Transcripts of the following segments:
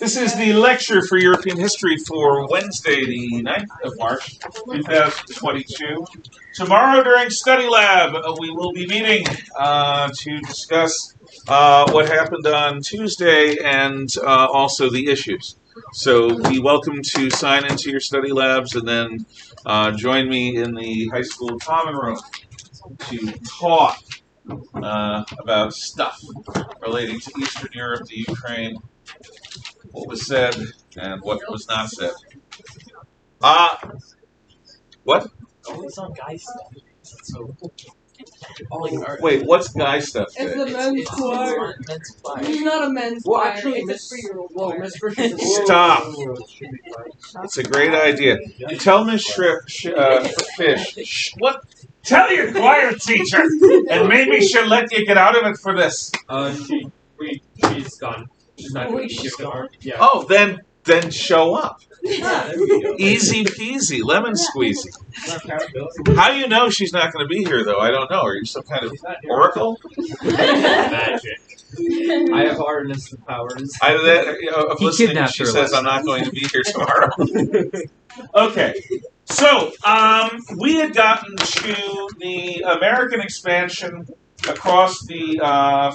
This is the lecture for European history for Wednesday, the 9th of March, 2022. Tomorrow during study lab, we will be meeting to discuss what happened on Tuesday and also the issues. So be welcome to sign into your study labs and then join me in the high school common room to talk about stuff relating to Eastern Europe, the Ukraine, what was said and what was not said. What? It's on guy stuff. So, wait, what's guy stuff? It's the men's choir. It's not a men's Well, choir. actually, It's a 3-year-old choir. Stop. It's a great idea. You tell Miss Fish. What? Tell your choir teacher, and maybe she'll let you get out of it for this. She's gone. She's not doing it. Yeah. Oh, then show up. Yeah, there we go. Easy peasy, lemon squeezy. How do you know she's not going to be here, though? I don't know. Are you some kind of oracle? Magic. I have harnessed the powers. Of listening, she says I'm not going to be here tomorrow. Okay. So, we had gotten to the American expansion across the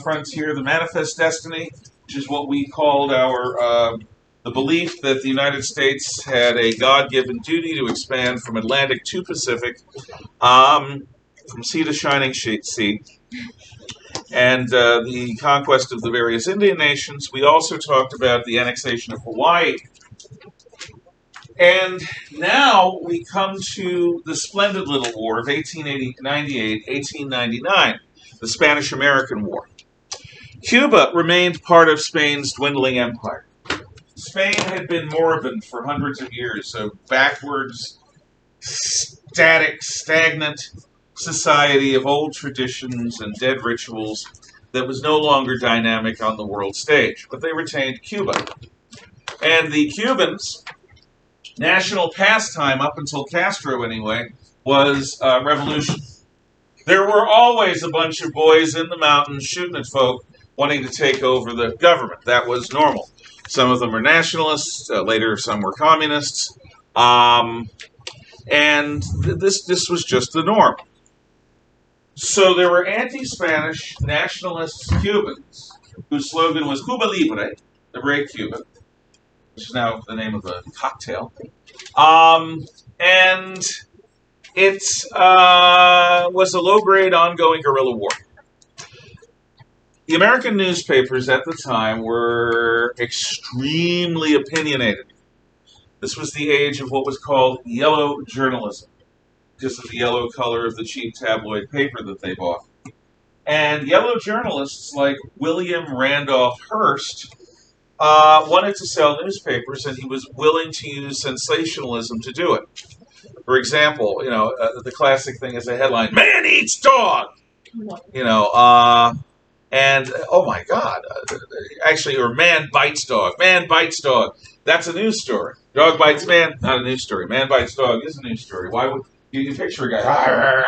frontier, the manifest destiny, which is what we called our the belief that the United States had a God-given duty to expand from Atlantic to Pacific, from sea to shining sea, and the conquest of the various Indian nations. We also talked about the annexation of Hawaii. And now we come to the splendid little war of 1898-1899, the Spanish-American War. Cuba remained part of Spain's dwindling empire. Spain had been moribund for hundreds of years, a backwards, static, stagnant society of old traditions and dead rituals that was no longer dynamic on the world stage. But they retained Cuba. And the Cubans' national pastime, up until Castro anyway, was revolution. There were always a bunch of boys in the mountains shooting at folk wanting to take over the government. That was normal. Some of them were nationalists. Later, some were communists. And this was just the norm. So there were anti-Spanish nationalist Cubans whose slogan was Cuba Libre, Liberate Cuba, which is now the name of a cocktail. And it was a low-grade ongoing guerrilla war. The American newspapers at the time were extremely opinionated. This was the age of what was called yellow journalism, because of the yellow color of the cheap tabloid paper that they bought. And yellow journalists like William Randolph Hearst wanted to sell newspapers, and he was willing to use sensationalism to do it. For example, the classic thing is a headline, "Man eats dog!" And, oh my God, or "Man bites dog." Man bites dog. That's a news story. Dog bites man, not a news story. Man bites dog is a news story. Why would you picture a guy?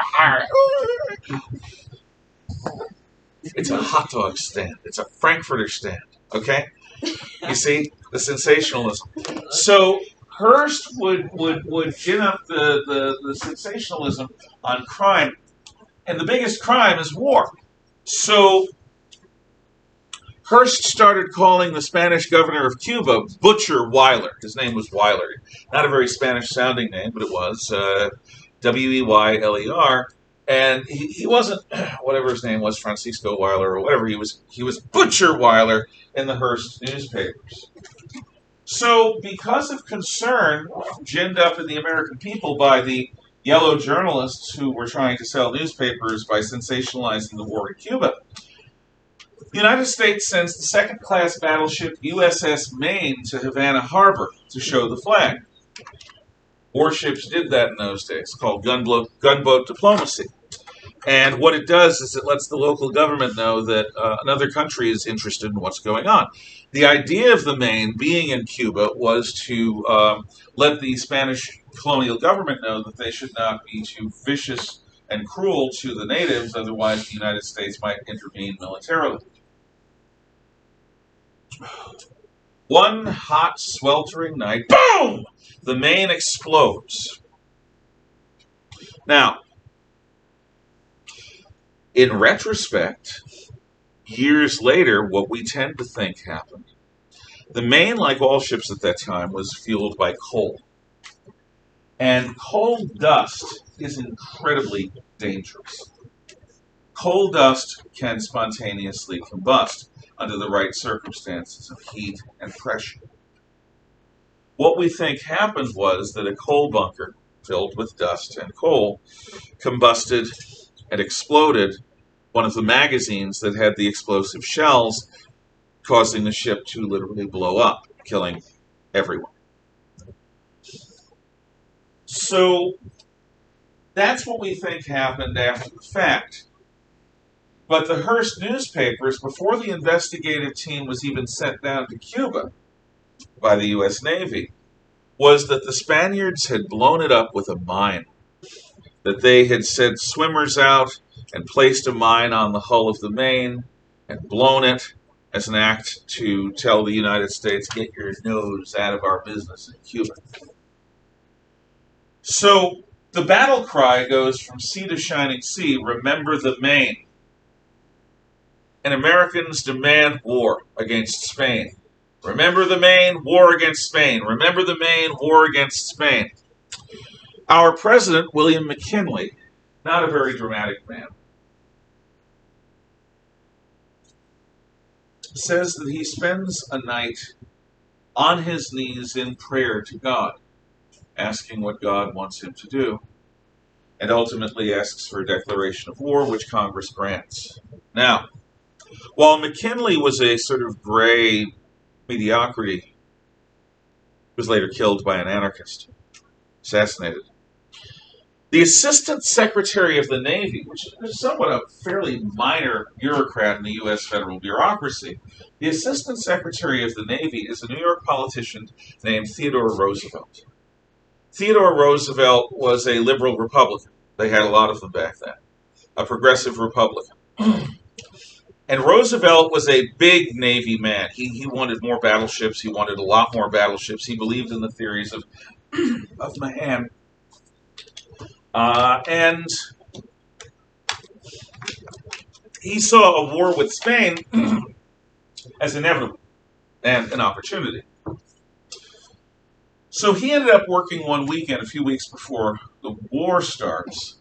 It's a hot dog stand. It's a Frankfurter stand. Okay? You see? The sensationalism. So Hearst would gin up the sensationalism on crime. And the biggest crime is war. So Hearst started calling the Spanish governor of Cuba Butcher Weyler. His name was Weyler. Not a very Spanish-sounding name, but it was Weyler. And he wasn't, whatever his name was, Francisco Weyler or whatever, he was Butcher Weyler in the Hearst newspapers. So because of concern ginned up in the American people by the yellow journalists who were trying to sell newspapers by sensationalizing the war in Cuba, the United States sends the second-class battleship USS Maine to Havana Harbor to show the flag. Warships did that in those days, called gunboat diplomacy. And what it does is it lets the local government know that another country is interested in what's going on. The idea of the Maine being in Cuba was to let the Spanish colonial government know that they should not be too vicious and cruel to the natives, otherwise the United States might intervene militarily. One hot, sweltering night, boom! The Maine explodes. Now, in retrospect, years later, what we tend to think happened. The Maine, like all ships at that time, was fueled by coal. And coal dust is incredibly dangerous. Coal dust can spontaneously combust under the right circumstances of heat and pressure. What we think happened was that a coal bunker filled with dust and coal combusted and exploded one of the magazines that had the explosive shells, causing the ship to literally blow up, killing everyone. So that's what we think happened after the fact. But the Hearst newspapers, before the investigative team was even sent down to Cuba by the U.S. Navy, was that the Spaniards had blown it up with a mine. That they had sent swimmers out and placed a mine on the hull of the Maine and blown it as an act to tell the United States, get your nose out of our business in Cuba. So the battle cry goes from sea to shining sea, remember the Maine. And Americans demand war against Spain. Remember the Maine, war against Spain. Remember the Maine, war against Spain. Our president, William McKinley, not a very dramatic man, says that he spends a night on his knees in prayer to God, asking what God wants him to do, and ultimately asks for a declaration of war, which Congress grants. Now, while McKinley was a sort of gray mediocrity, he was later killed by an anarchist, assassinated. The Assistant Secretary of the Navy, which is somewhat a fairly minor bureaucrat in the U.S. federal bureaucracy, the Assistant Secretary of the Navy is a New York politician named Theodore Roosevelt. Theodore Roosevelt was a liberal Republican. They had a lot of them back then. A progressive Republican. And Roosevelt was a big Navy man. He wanted more battleships. He wanted a lot more battleships. He believed in the theories of Mahan. And he saw a war with Spain as inevitable and an opportunity. So he ended up working one weekend, a few weeks before the war starts.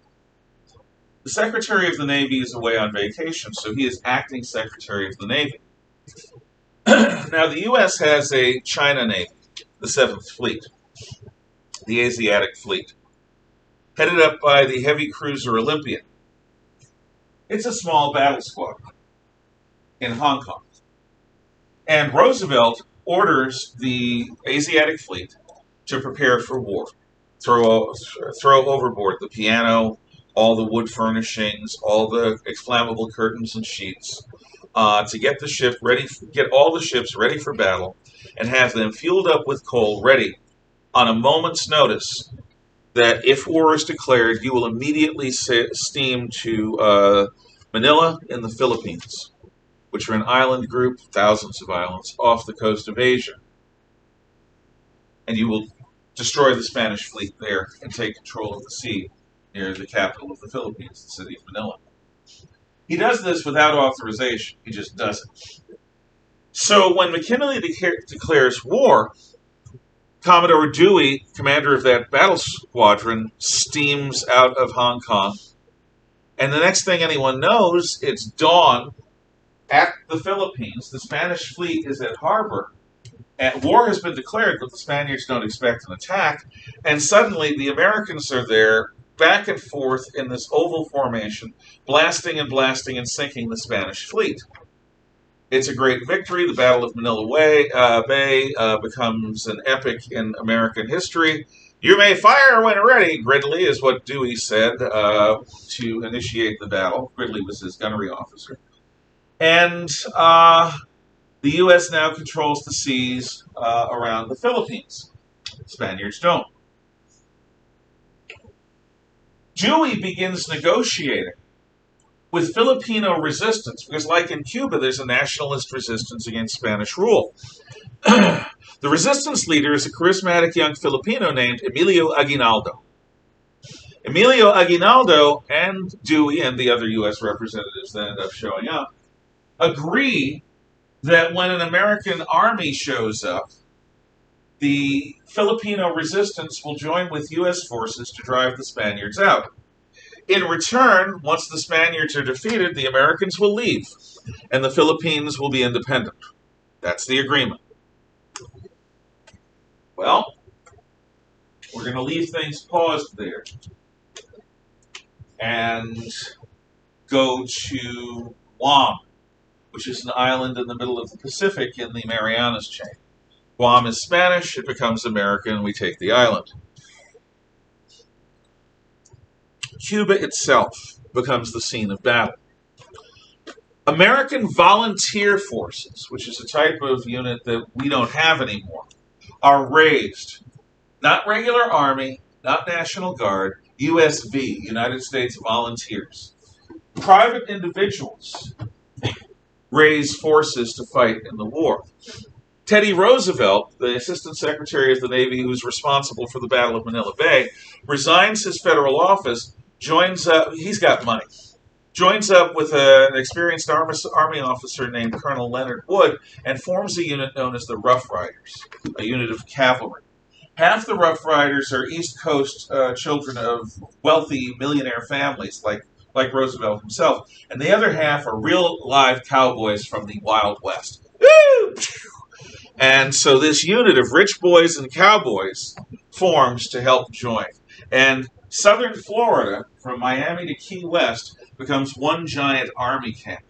The Secretary of the Navy is away on vacation, so he is acting Secretary of the Navy. Now, the U.S. has a China Navy, the 7th Fleet, the Asiatic Fleet, headed up by the heavy cruiser Olympian. It's a small battle squadron in Hong Kong. And Roosevelt orders the Asiatic Fleet to prepare for war. Throw overboard the piano, all the wood furnishings, all the flammable curtains and sheets, to get the ship ready, get all the ships ready for battle, and have them fueled up with coal, ready on a moment's notice. That if war is declared, you will immediately steam to Manila in the Philippines, which are an island group, thousands of islands, off the coast of Asia. And you will destroy the Spanish fleet there and take control of the sea near the capital of the Philippines, the city of Manila. He does this without authorization. He just does it. So when McKinley declares war, Commodore Dewey, commander of that battle squadron, steams out of Hong Kong. And the next thing anyone knows, it's dawn at the Philippines. The Spanish fleet is at harbor. And war has been declared, but the Spaniards don't expect an attack. And suddenly the Americans are there, back and forth in this oval formation, blasting and sinking the Spanish fleet. It's a great victory. The Battle of Manila Bay becomes an epic in American history. You may fire when ready, Gridley, is what Dewey said to initiate the battle. Gridley was his gunnery officer. And the U.S. now controls the seas around the Philippines. Spaniards don't. Dewey begins negotiating with Filipino resistance, because like in Cuba, there's a nationalist resistance against Spanish rule. The resistance leader is a charismatic young Filipino named Emilio Aguinaldo. Emilio Aguinaldo and Dewey and the other U.S. representatives that end up showing up agree that when an American army shows up, the Filipino resistance will join with U.S. forces to drive the Spaniards out. In return, once the Spaniards are defeated, the Americans will leave, and the Philippines will be independent. That's the agreement. Well, we're going to leave things paused there and go to Guam, which is an island in the middle of the Pacific in the Marianas chain. Guam is Spanish, it becomes American, we take the island. Cuba itself becomes the scene of battle. American volunteer forces, which is a type of unit that we don't have anymore, are raised. Not regular Army, not National Guard, USV, United States Volunteers. Private individuals raise forces to fight in the war. Teddy Roosevelt, the Assistant Secretary of the Navy who's responsible for the Battle of Manila Bay, resigns his federal office, joins up, he's got money, joins up with an experienced Army officer named Colonel Leonard Wood and forms a unit known as the Rough Riders, a unit of cavalry. Half the Rough Riders are East Coast children of wealthy millionaire families like Roosevelt himself, and the other half are real live cowboys from the Wild West. Woo! And so this unit of rich boys and cowboys forms to help join. And southern Florida, from Miami to Key West, becomes one giant army camp.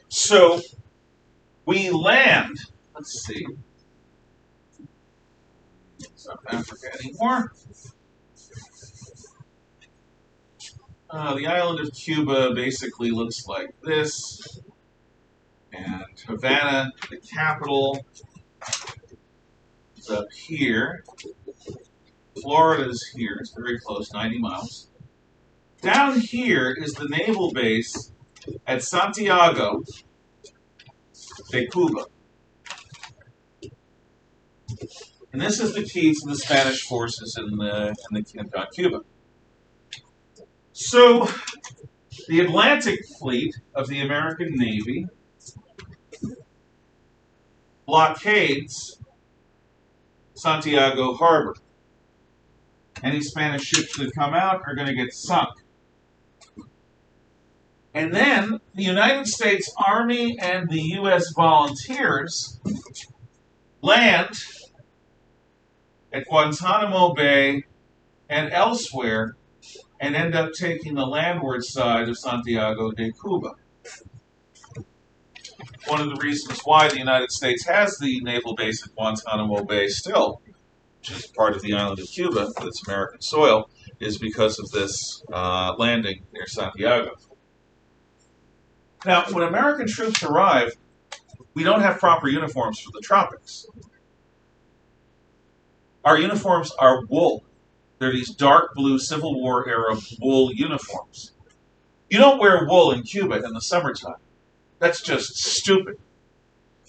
So we land, let's see, South Africa anymore. The island of Cuba basically looks like this. And Havana, the capital, is up here. Florida's here. It's very close, 90 miles. Down here is the naval base at Santiago de Cuba. And this is the key to the Spanish forces in on Cuba. So, the Atlantic Fleet of the American Navy blockades Santiago Harbor. Any Spanish ships that come out are going to get sunk. And then the United States Army and the U.S. volunteers land at Guantanamo Bay and elsewhere and end up taking the landward side of Santiago de Cuba. One of the reasons why the United States has the naval base at Guantanamo Bay still, which is part of the island of Cuba, that's American soil, is because of this landing near Santiago. Now, when American troops arrive, we don't have proper uniforms for the tropics. Our uniforms are wool. They're these dark blue Civil War era wool uniforms. You don't wear wool in Cuba in the summertime. That's just stupid.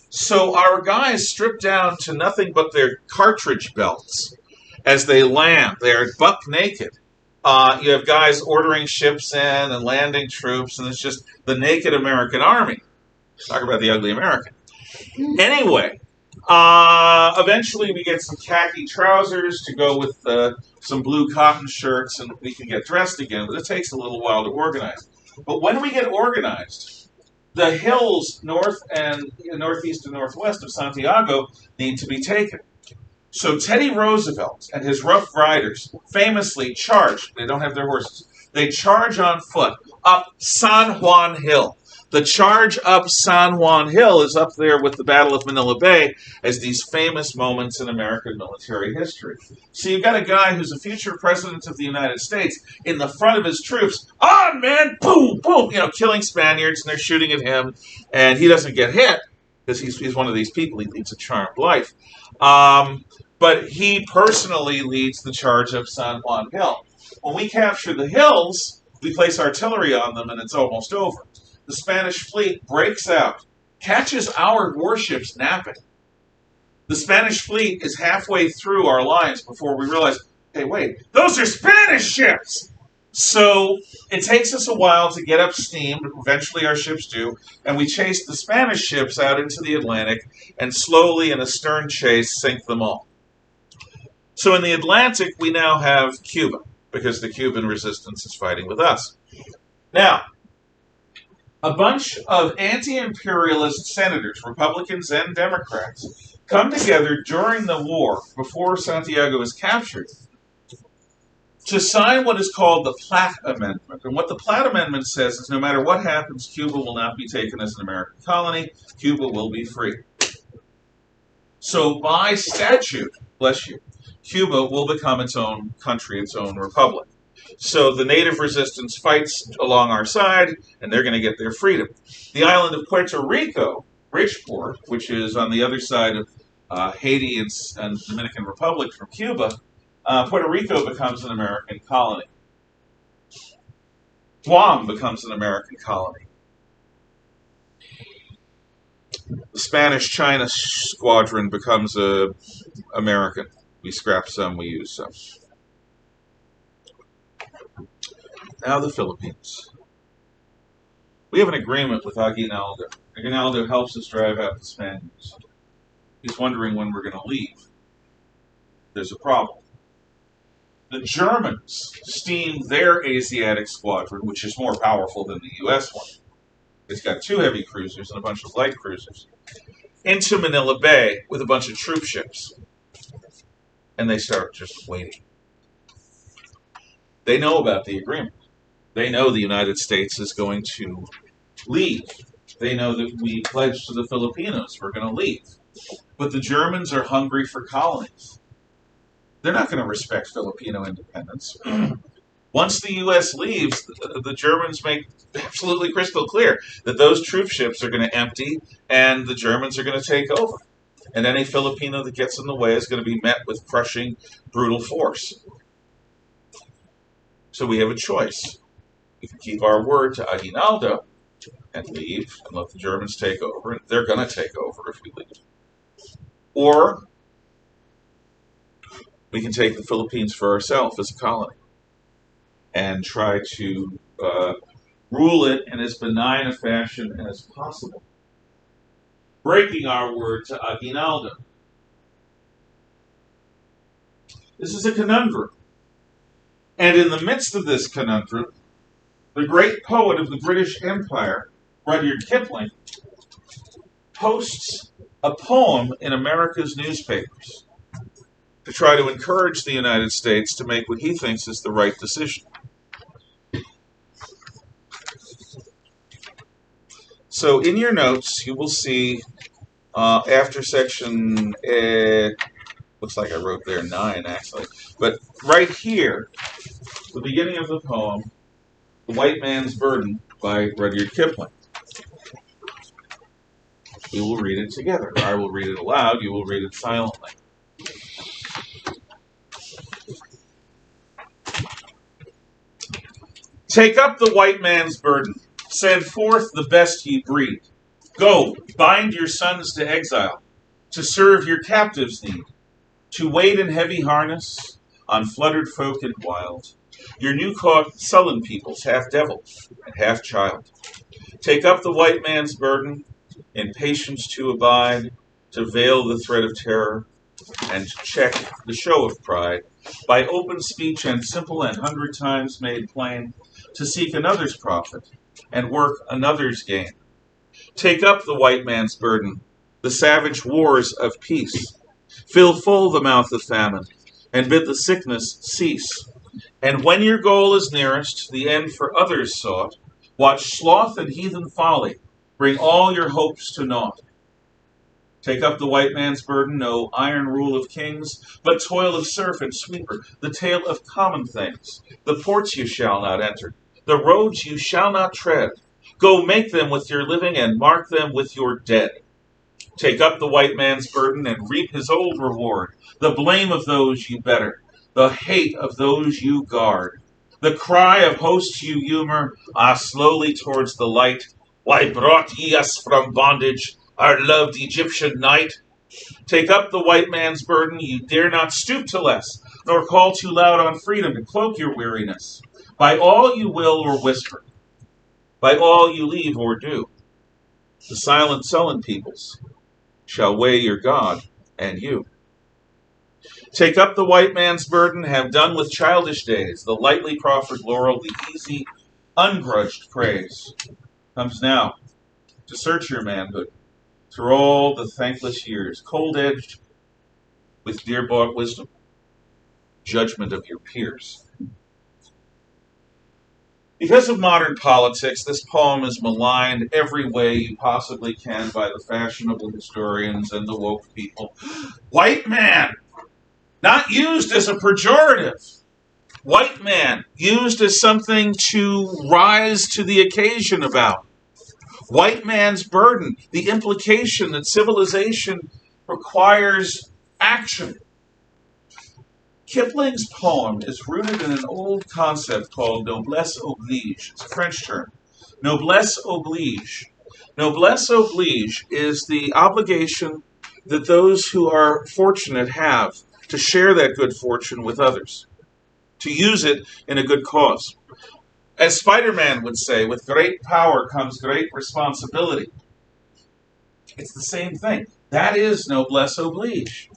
So our guys strip down to nothing but their cartridge belts as they land. They are buck naked. You have guys ordering ships in and landing troops, and it's just the naked American army. Talk about the ugly American. Anyway, eventually we get some khaki trousers to go with some blue cotton shirts, and we can get dressed again, but it takes a little while to organize. But when we get organized, the hills north and northeast and northwest of Santiago need to be taken. So Teddy Roosevelt and his Rough Riders famously charge. They don't have their horses. They charge on foot up San Juan Hill. The charge up San Juan Hill is up there with the Battle of Manila Bay as these famous moments in American military history. So you've got a guy who's a future president of the United States in the front of his troops. On, man! Boom! Boom! You know, killing Spaniards, and they're shooting at him, and he doesn't get hit because he's one of these people. He leads a charmed life. But he personally leads the charge of San Juan Hill. When we capture the hills, we place artillery on them, and it's almost over. The Spanish fleet breaks out, catches our warships napping, The Spanish fleet is halfway through our lines before we realize, hey, wait, those are Spanish ships! So it takes us a while to get up steam. Eventually our ships do. And we chase the Spanish ships out into the Atlantic and slowly, in a stern chase, sink them all. So in the Atlantic, we now have Cuba, because the Cuban resistance is fighting with us. Now, a bunch of anti-imperialist senators, Republicans and Democrats, come together during the war, before Santiago is captured, to sign what is called the Plaque Amendment. And what the Plaque Amendment says is no matter what happens, Cuba will not be taken as an American colony. Cuba will be free. So by statute, bless you, Cuba will become its own country, its own republic. So the native resistance fights along our side, and they're going to get their freedom. The island of Puerto Rico, Bridgeport, which is on the other side of Haiti and Dominican Republic from Cuba, Puerto Rico becomes an American colony. Guam becomes an American colony. The Spanish-China squadron becomes American. We scrap some, we use some. Now the Philippines. We have an agreement with Aguinaldo. Aguinaldo helps us drive out the Spaniards. He's wondering when we're going to leave. There's a problem. The Germans steam their Asiatic squadron, which is more powerful than the U.S. one. It's got 2 heavy cruisers and a bunch of light cruisers, into Manila Bay with a bunch of troop ships. And they start just waiting. They know about the agreement. They know the United States is going to leave. They know that we pledged to the Filipinos we're going to leave. But the Germans are hungry for colonies. They're not going to respect Filipino independence. Once the U.S. leaves, the Germans make absolutely crystal clear that those troop ships are going to empty and the Germans are going to take over. And any Filipino that gets in the way is going to be met with crushing, brutal force. So we have a choice. We can keep our word to Aguinaldo and leave and let the Germans take over. And they're going to take over if we leave. Or we can take the Philippines for ourselves as a colony and try to rule it in as benign a fashion as possible, breaking our word to Aguinaldo. This is a conundrum. And in the midst of this conundrum, the great poet of the British Empire, Rudyard Kipling, posts a poem in America's newspapers to try to encourage the United States to make what he thinks is the right decision. So in your notes, you will see after section, looks like I wrote there 9 actually, but right here, the beginning of the poem, The White Man's Burden by Rudyard Kipling. We will read it together. I will read it aloud, you will read it silently. Take up the white man's burden. Send forth the best ye breed. Go, bind your sons to exile, to serve your captives' need, to wait in heavy harness on fluttered folk and wild, your new-caught sullen peoples, half devil and half child. Take up the white man's burden, in patience to abide, to veil the threat of terror, and to check the show of pride, by open speech and simple and 100 times made plain, to seek another's profit, and work another's gain. Take up the white man's burden, the savage wars of peace. Fill full the mouth of famine, and bid the sickness cease. And when your goal is nearest, the end for others sought, watch sloth and heathen folly, bring all your hopes to naught. Take up the white man's burden, no iron rule of kings, but toil of serf and sweeper, the tale of common things. The ports you shall not enter, the roads you shall not tread. Go make them with your living and mark them with your dead. Take up the white man's burden and reap his old reward, the blame of those you better, the hate of those you guard. The cry of hosts you humor, slowly towards the light. Why brought ye us from bondage, our loved Egyptian night? Take up the white man's burden, you dare not stoop to less, nor call too loud on freedom to cloak your weariness. By all you will or whisper, by all you leave or do, the silent sullen peoples shall weigh your God and you. Take up the white man's burden, have done with childish days, the lightly proffered laurel, the easy, ungrudged praise. Comes now to search your manhood through all the thankless years, cold-edged with dear-bought wisdom, judgment of your peers. Because of modern politics, this poem is maligned every way you possibly can by the fashionable historians and the woke people. White man, not used as a pejorative. White man, used as something to rise to the occasion about. White man's burden, the implication that civilization requires action. Kipling's poem is rooted in an old concept called noblesse oblige. It's a French term. Noblesse oblige. Noblesse oblige is the obligation that those who are fortunate have to share that good fortune with others, to use it in a good cause. As Spider-Man would say, with great power comes great responsibility. It's the same thing. That is noblesse oblige,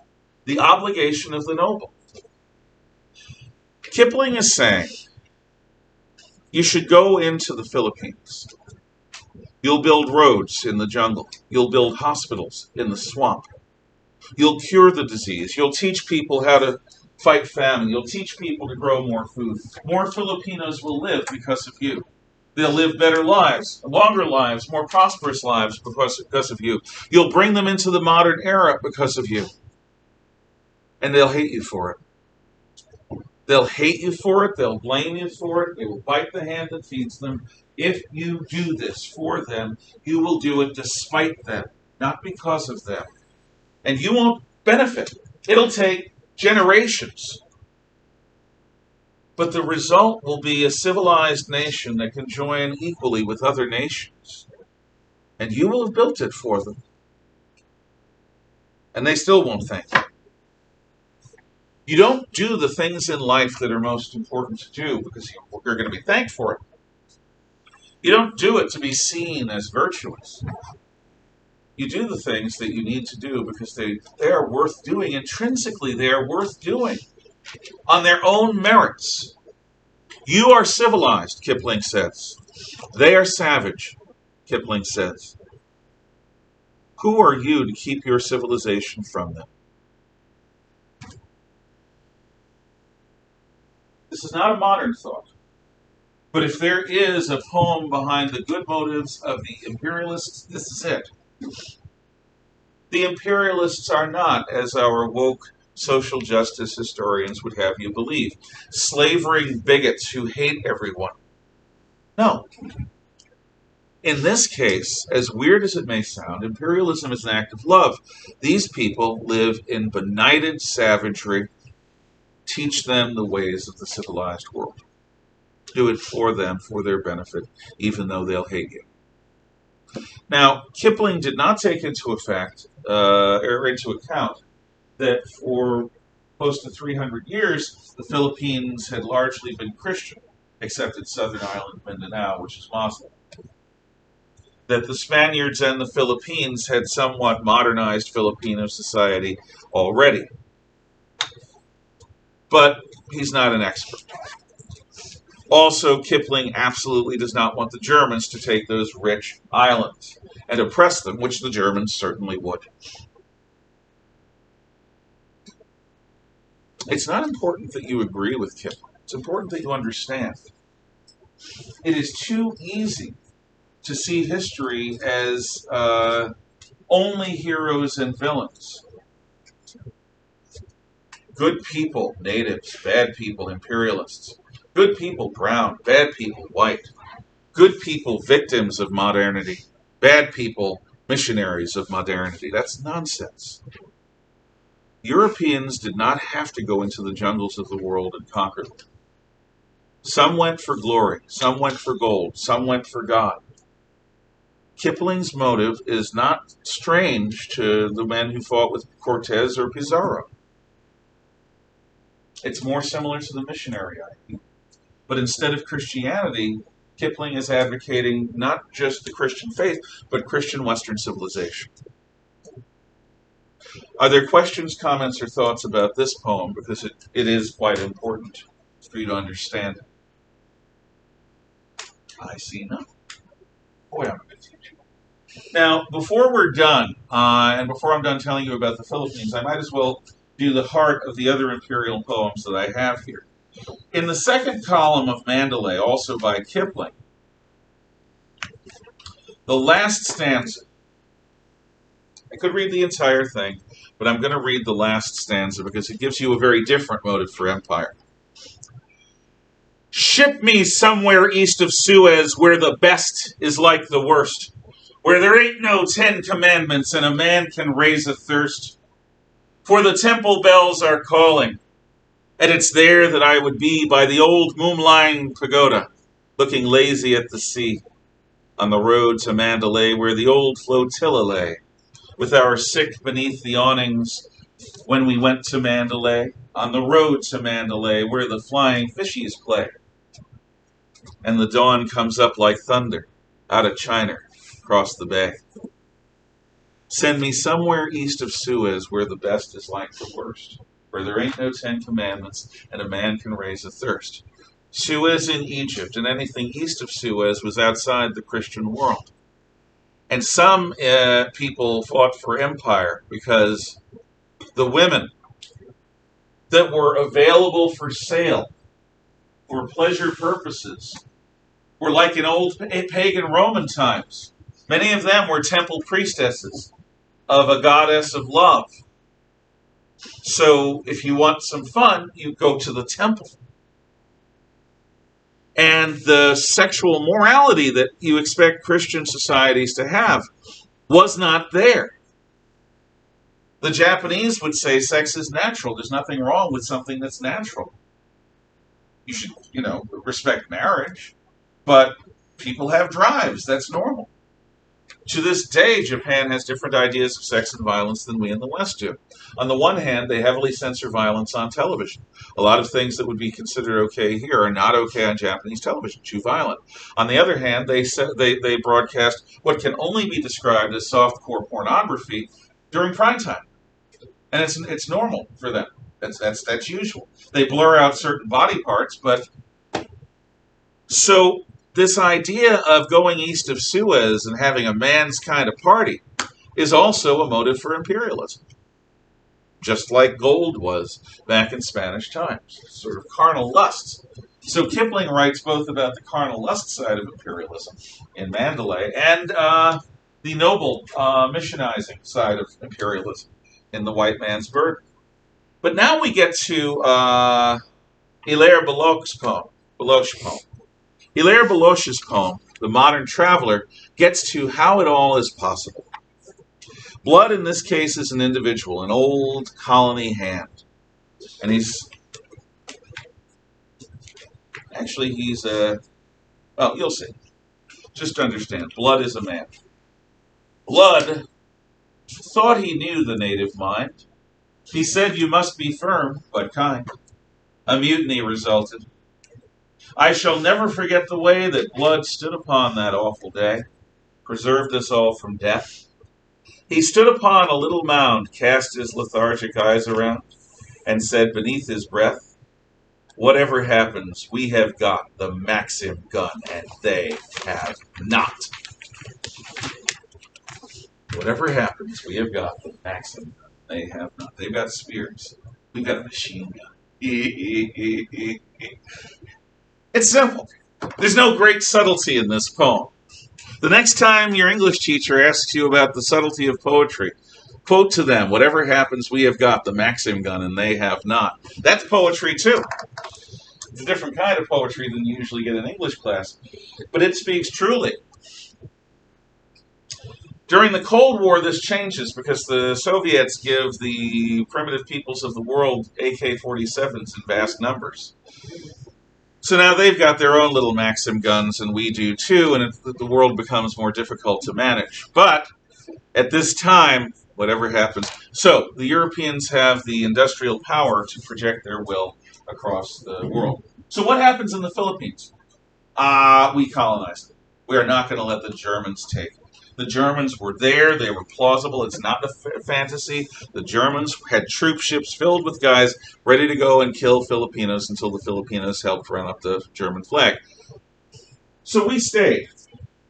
the obligation of the noble. Kipling is saying, you should go into the Philippines. You'll build roads in the jungle. You'll build hospitals in the swamp. You'll cure the disease. You'll teach people how to fight famine. You'll teach people to grow more food. More Filipinos will live because of you. They'll live better lives, longer lives, more prosperous lives because of you. You'll bring them into the modern era because of you. And they'll hate you for it. They'll hate you for it. They'll blame you for it. They will bite the hand that feeds them. If you do this for them, you will do it despite them, not because of them. And you won't benefit. It'll take generations. But the result will be a civilized nation that can join equally with other nations. And you will have built it for them. And they still won't thank you. You don't do the things in life that are most important to do because you're going to be thanked for it. You don't do it to be seen as virtuous. You do the things that you need to do because they are worth doing. Intrinsically, they are worth doing on their own merits. You are civilized, Kipling says. They are savage, Kipling says. Who are you to keep your civilization from them? This is not a modern thought. But if there is a poem behind the good motives of the imperialists, this is it. The imperialists are not, as our woke social justice historians would have you believe, slavering bigots who hate everyone. No. In this case, as weird as it may sound, imperialism is an act of love. These people live in benighted savagery. Teach them the ways of the civilized world. Do it for them, for their benefit, even though they'll hate you. Now, Kipling did not take into account that for close to 300 years, the Philippines had largely been Christian, except its southern island, Mindanao, which is Muslim. That the Spaniards and the Philippines had somewhat modernized Filipino society already. But he's not an expert. Also, Kipling absolutely does not want the Germans to take those rich islands and oppress them, which the Germans certainly would. It's not important that you agree with Kipling. It's important that you understand. It is too easy to see history as only heroes and villains. Good people, natives, bad people, imperialists. Good people, brown, bad people, white. Good people, victims of modernity. Bad people, missionaries of modernity. That's nonsense. Europeans did not have to go into the jungles of the world and conquer them. Some went for glory, some went for gold, some went for God. Kipling's motive is not strange to the men who fought with Cortez or Pizarro. It's more similar to the missionary idea. But instead of Christianity, Kipling is advocating not just the Christian faith, but Christian Western civilization. Are there questions, comments, or thoughts about this poem? Because it is quite important for you to understand it. I see none. Boy, I'm a good teacher. Now, before we're done, and before I'm done telling you about the Philippines, I might as well do the heart of the other imperial poems that I have here. In the second column of Mandalay, also by Kipling, the last stanza, I could read the entire thing, but I'm going to read the last stanza because it gives you a very different motive for empire. Ship me somewhere east of Suez where the best is like the worst, where there ain't no 10 commandments and a man can raise a thirst. For the temple bells are calling, and it's there that I would be by the old Moonline Pagoda, looking lazy at the sea, on the road to Mandalay where the old flotilla lay, with our sick beneath the awnings when we went to Mandalay, on the road to Mandalay where the flying fishies play. And the dawn comes up like thunder out of China across the bay. Send me somewhere east of Suez where the best is like the worst, where there ain't no 10 commandments and a man can raise a thirst. Suez in Egypt and anything east of Suez was outside the Christian world. And some people fought for empire because the women that were available for sale for pleasure purposes were like in old pagan Roman times. Many of them were temple priestesses of a goddess of love. So if you want some fun, you go to the temple. And the sexual morality that you expect Christian societies to have was not there. The Japanese would say sex is natural. There's nothing wrong with something that's natural. You should, respect marriage. But people have drives. That's normal. To this day, Japan has different ideas of sex and violence than we in the West do. On the one hand, they heavily censor violence on television. A lot of things that would be considered okay here are not okay on Japanese television, too violent. On the other hand, they broadcast what can only be described as softcore pornography during prime time. And it's normal for them. That's usual. They blur out certain body parts, but so this idea of going east of Suez and having a man's kind of party is also a motive for imperialism, just like gold was back in Spanish times, sort of carnal lusts. So Kipling writes both about the carnal lust side of imperialism in Mandalay and the noble missionizing side of imperialism in The White Man's Burden. But now we get to Hilaire Belloch's poem. Hilaire Belloch's poem, The Modern Traveler, gets to how it all is possible. Blood, in this case, is an individual, an old colony hand. And he's well, you'll see. Just to understand, Blood is a man. Blood thought he knew the native mind. He said, "You must be firm, but kind." A mutiny resulted. I shall never forget the way that Blood stood upon that awful day, preserved us all from death. He stood upon a little mound, cast his lethargic eyes around, and said beneath his breath, "Whatever happens, we have got the Maxim gun, and they have not." Whatever happens, we have got the Maxim gun. They have not. They've got spears. We've got a machine gun. It's simple. There's no great subtlety in this poem. The next time your English teacher asks you about the subtlety of poetry, quote to them, "Whatever happens, we have got the Maxim gun and they have not." That's poetry too. It's a different kind of poetry than you usually get in English class, but it speaks truly. During the Cold War, this changes because the Soviets give the primitive peoples of the world AK-47s in vast numbers. So now they've got their own little Maxim guns, and we do too, and the world becomes more difficult to manage. But at this time, whatever happens, so the Europeans have the industrial power to project their will across the world. So what happens in the Philippines? We colonize it. We are not going to let the Germans take it. The Germans were there. They were plausible. It's not a fantasy. The Germans had troop ships filled with guys ready to go and kill Filipinos until the Filipinos helped run up the German flag. So we stayed.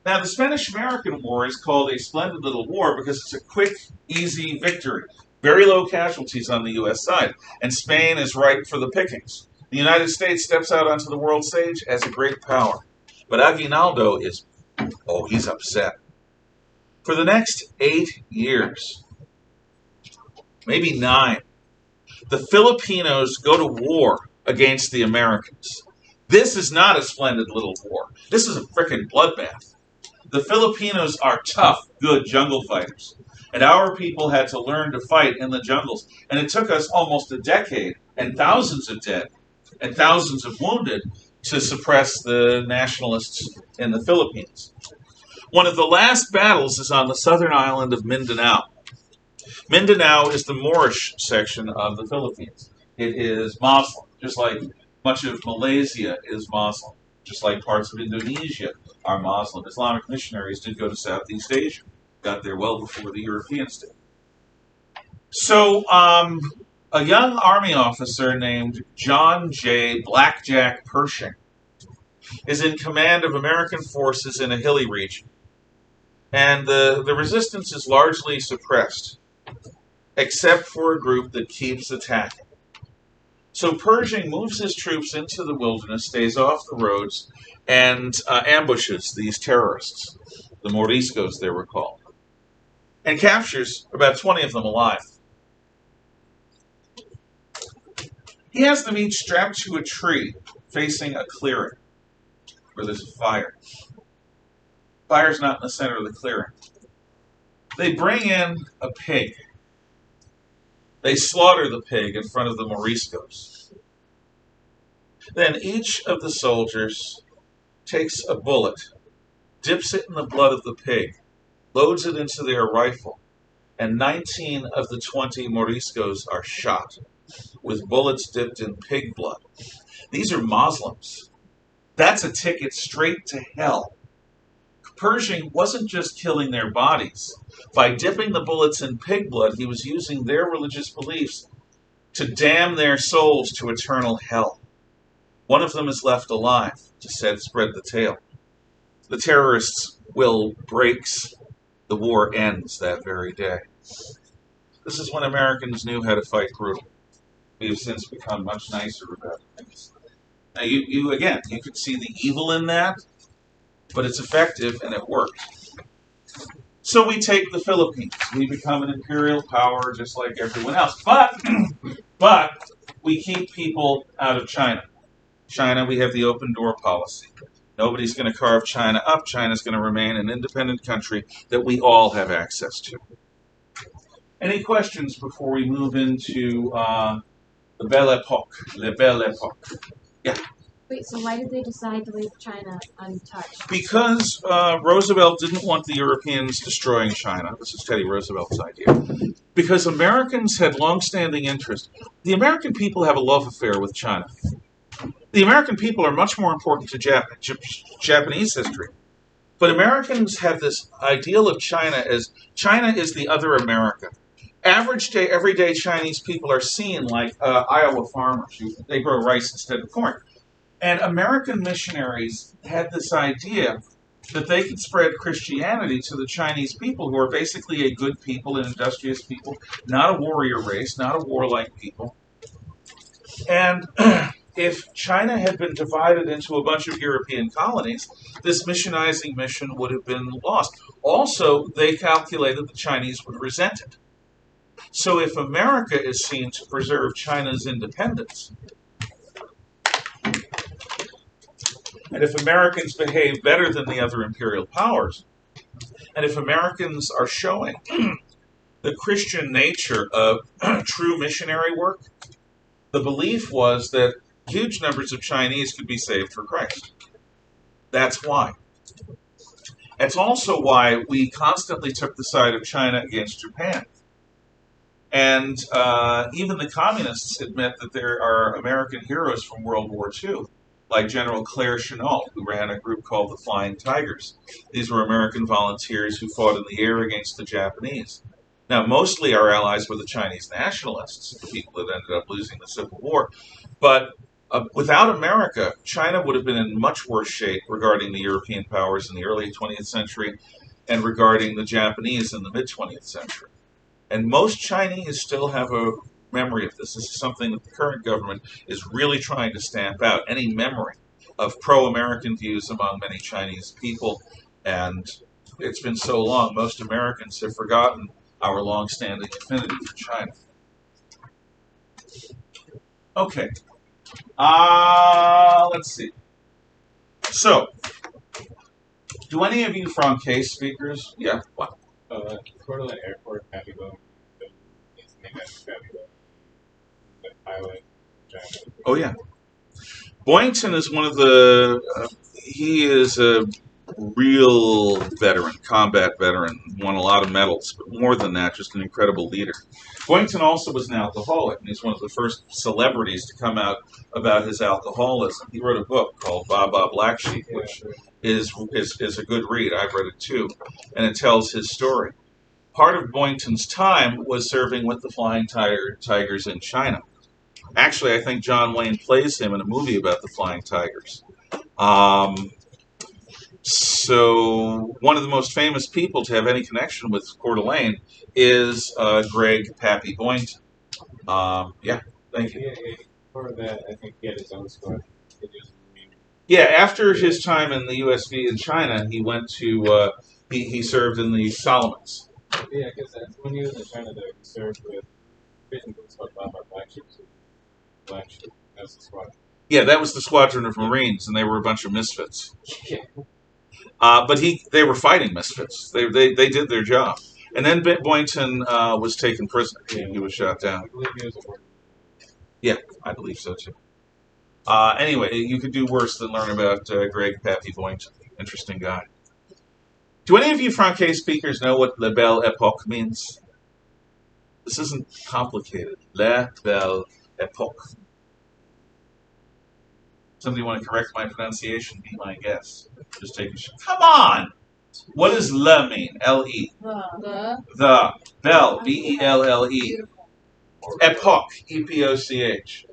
Now, the Spanish-American War is called a splendid little war because it's a quick, easy victory. Very low casualties on the U.S. side. And Spain is ripe for the pickings. The United States steps out onto the world stage as a great power. But Aguinaldo is, he's upset. For the next 8 years, maybe 9, the Filipinos go to war against the Americans. This is not a splendid little war. This is a frickin' bloodbath. The Filipinos are tough, good jungle fighters. And our people had to learn to fight in the jungles. And it took us almost a decade and thousands of dead and thousands of wounded to suppress the nationalists in the Philippines. One of the last battles is on the southern island of Mindanao. Mindanao is the Moorish section of the Philippines. It is Muslim, just like much of Malaysia is Muslim, just like parts of Indonesia are Muslim. Islamic missionaries did go to Southeast Asia, got there well before the Europeans did. So a young army officer named John J. Blackjack Pershing is in command of American forces in a hilly region. And the resistance is largely suppressed, except for a group that keeps attacking. So Pershing moves his troops into the wilderness, stays off the roads, and ambushes these terrorists, the Moriscos they were called, and captures about 20 of them alive. He has them each strapped to a tree facing a clearing where there's a fire. Fire's not in the center of the clearing. They bring in a pig. They slaughter the pig in front of the Moriscos. Then each of the soldiers takes a bullet, dips it in the blood of the pig, loads it into their rifle, and 19 of the 20 Moriscos are shot with bullets dipped in pig blood. These are Muslims. That's a ticket straight to hell. Pershing wasn't just killing their bodies. By dipping the bullets in pig blood, he was using their religious beliefs to damn their souls to eternal hell. One of them is left alive to spread the tale. The terrorists' will breaks. The war ends that very day. This is when Americans knew how to fight brutal. We have since become much nicer about things. Now, you could see the evil in that, but it's effective and it worked. So we take the Philippines. We become an imperial power just like everyone else. But we keep people out of China. China, we have the open door policy. Nobody's going to carve China up. China's going to remain an independent country that we all have access to. Any questions before we move into the Belle Epoch? Le Belle Epoch. Yeah. Wait, so why did they decide to leave China untouched? Because Roosevelt didn't want the Europeans destroying China. This is Teddy Roosevelt's idea. Because Americans had long-standing interest. The American people have a love affair with China. The American people are much more important to Japanese history. But Americans have this ideal of China as China is the other America. Average day, everyday Chinese people are seen like Iowa farmers. They grow rice instead of corn. And American missionaries had this idea that they could spread Christianity to the Chinese people, who are basically a good people, an industrious people, not a warrior race, not a warlike people. And if China had been divided into a bunch of European colonies, this missionizing mission would have been lost. Also, they calculated the Chinese would resent it. So if America is seen to preserve China's independence, and if Americans behave better than the other imperial powers, and if Americans are showing the Christian nature of true missionary work, the belief was that huge numbers of Chinese could be saved for Christ. That's why. It's also why we constantly took the side of China against Japan. And even the communists admit that there are American heroes from World War II, like General Claire Chennault, who ran a group called the Flying Tigers. These were American volunteers who fought in the air against the Japanese. Now, mostly our allies were the Chinese nationalists, the people that ended up losing the Civil War. But without America, China would have been in much worse shape regarding the European powers in the early 20th century and regarding the Japanese in the mid-20th century. And most Chinese still have a memory of this. This is something that the current government is really trying to stamp out, any memory of pro-American views among many Chinese people. And it's been so long, most Americans have forgotten our long-standing affinity for China. Okay. Let's see. So, do any of you Francais speakers? Yeah. What? Portland Airport, Pappy Bone. It's named after Pappy Bone. The pilot. Oh, yeah. Boynton is one of the. He is a real veteran, combat veteran, won a lot of medals, but more than that, just an incredible leader. Boynton also was an alcoholic, and he's one of the first celebrities to come out about his alcoholism. He wrote a book called Baba Black Sheep, which is a good read. I've read it too, and it tells his story. Part of Boynton's time was serving with the Flying Tigers in China. Actually, I think John Wayne plays him in a movie about the Flying Tigers. So one of the most famous people to have any connection with Coeur d'Alene is Greg Pappy Boynton. Yeah, thank you. For that, I think he had his own squad. Yeah, after his time in the USV in China, he went to, he served in the Solomons. Yeah, because when he was in China, he served with prison groups called Black Sheep. Black Sheep, that's the squad. Yeah, that was the squadron of Marines, and they were a bunch of misfits. Yeah. But they were fighting misfits. They did their job. And then Boynton was taken prisoner. He was shot down. I believe he was a warden. Yeah, I believe so too. Anyway, you could do worse than learn about Greg Pappy Boynton. Interesting guy. Do any of you Francais speakers know what La Belle Epoch means? This isn't complicated. La Belle Epoch. Somebody want to correct my pronunciation? Be my guest. Just take a shot. Come on! What does le mean? L-E. The. Belle. B-E-L-L-E. Epoch. E-P-O-C-H.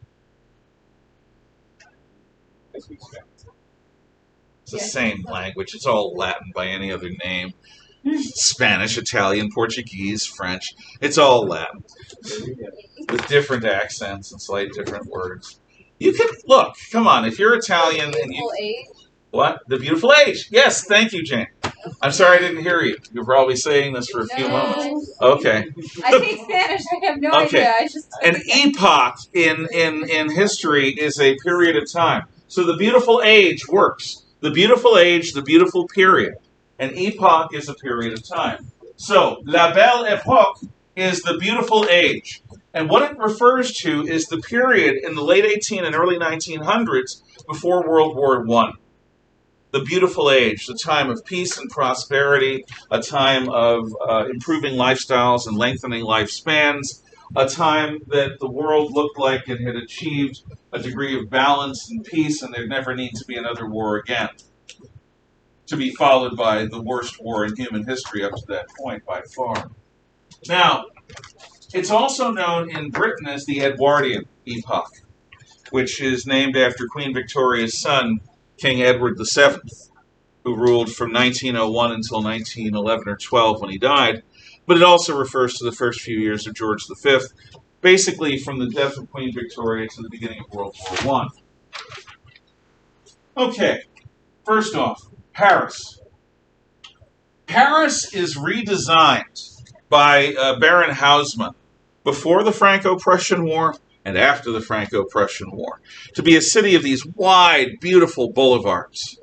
It's the same language. It's all Latin by any other name. Spanish, Italian, Portuguese, French. It's all Latin. With different accents and slight different words. You can, look, come on, if you're Italian and you... What? The beautiful age. Yes, thank you, Jane. I'm sorry I didn't hear you. You were probably saying this for a few moments. Okay. I speak Spanish. I have no idea. An epoch in history is a period of time. So the beautiful age works. The beautiful age, the beautiful period. An epoch is a period of time. So, La Belle Epoque is the beautiful age. And what it refers to is the period in the late 18 and early 1900s before World War I. The beautiful age, the time of peace and prosperity, a time of improving lifestyles and lengthening lifespans, a time that the world looked like it had achieved a degree of balance and peace and there never need to be another war again, to be followed by the worst war in human history up to that point by far. Now, it's also known in Britain as the Edwardian epoch, which is named after Queen Victoria's son, King Edward VII, who ruled from 1901 until 1911 or 12 when he died. But it also refers to the first few years of George V, basically from the death of Queen Victoria to the beginning of World War I. Okay, first off, Paris. Paris is redesigned by Baron Haussmann before the Franco-Prussian War and after the Franco-Prussian War to be a city of these wide, beautiful boulevards,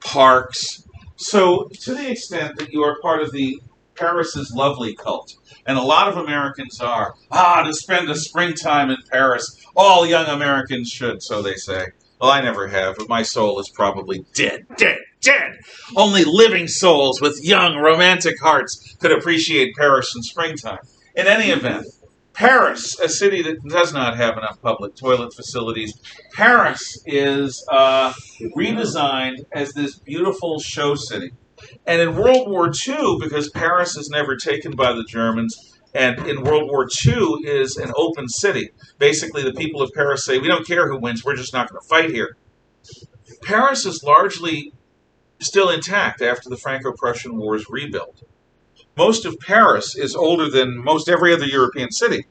parks. So to the extent that you are part of the Paris's lovely cult. And a lot of Americans are, to spend the springtime in Paris. All young Americans should, so they say. Well, I never have, but my soul is probably dead, dead, dead. Only living souls with young, romantic hearts could appreciate Paris in springtime. In any event, Paris, a city that does not have enough public toilet facilities, Paris is redesigned as this beautiful show city. And in World War II, because Paris is never taken by the Germans, and in World War II is an open city. Basically, the people of Paris say, we don't care who wins, we're just not going to fight here. Paris is largely still intact after the Franco-Prussian War's rebuilt. Most of Paris is older than most every other European city.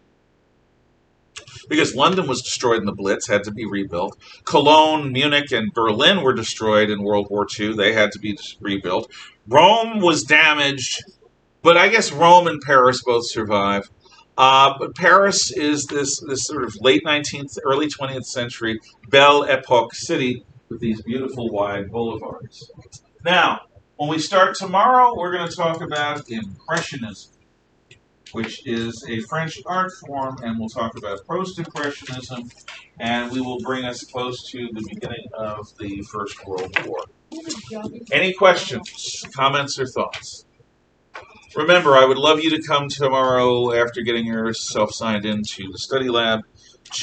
Because London was destroyed in the Blitz, had to be rebuilt. Cologne, Munich, and Berlin were destroyed in World War II. They had to be rebuilt. Rome was damaged, but I guess Rome and Paris both survive. But Paris is this sort of late 19th, early 20th century Belle Epoch city with these beautiful wide boulevards. Now, when we start tomorrow, we're going to talk about Impressionism, which is a French art form, and we'll talk about post-impressionism, and we will bring us close to the beginning of the First World War. Any questions, comments, or thoughts? Remember, I would love you to come tomorrow after getting yourself signed into the study lab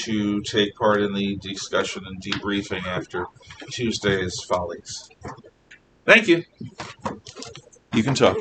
to take part in the discussion and debriefing after Tuesday's follies. Thank you. You can talk.